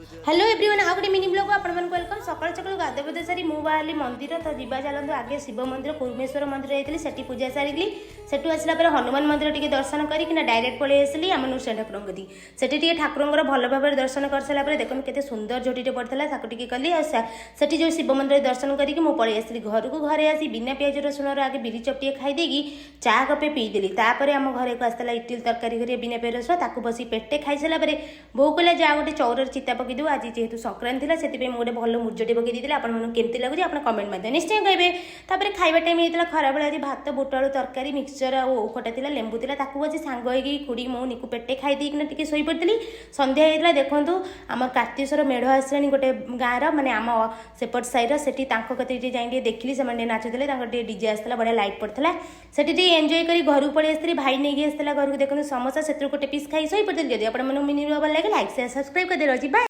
Hello everyone आउ गोटे mini blog आपण वेलकम सकाल सकाल गाधे बधे सारी मु बाहरी मंदिर तो जीवा चलते आगे शिव मंदिर कुर्मेश्वर मंदिर जाइली सेठी पूजा सारी सेठू आसला पर हनुमान मंदिर टी दर्शन करना डायरेक्ट पलि आसली आम नृसिंह ठाकुर कदी सेठी ठाकुर भल भाव दर्शन कर सारापर देखो केते सुंदर जोड़ीटे पड़ता ताकि कली सेठी जो शिव मंदिर दर्शन करके मुझे पलि आसली घर को घरे आसी बिना पियाज रसुण आगे बिरी चपटे खाईदेगी चा कपे पीदेली तापर आम घर को आसला इडली तरकारी कर बिना पियाज रसुण ताकू बसी पेटे खाई सारापर बोऊ कहला जा गोटे चौर चिता पकईदेव आज जेहेतु संक्रांति था से गोटे भल मुर्जटे पकई आपमती लगुच आप कमेंट मध्य निश्चय कहे तापर खाଇବା टाइम होता खरा बेला आज भात बुटआलू तरकारी मिक्सचर और खटा था लेंबू था ताकू आज सांग होगी खुड़ी मो निकू पेटे खाईदेना टी शई पड़ी सन्ध्या होता देखूँ आम कार्तिकेश्वर मेढ़ आसला गोटे गाँव माने आम सेपट साइर से कते जाए देखिली से नाचुले डीजे आसला बढ़िया लाइट पड़ता से एंजॉय कर घर को पलि आसती भाई नहीं आसला घर को देखो समोसा से गोटे पीस खाई शई पड़ी जब आप मिनी भल लगे लाइक शेयर सब्सक्राइब कर दे बाय।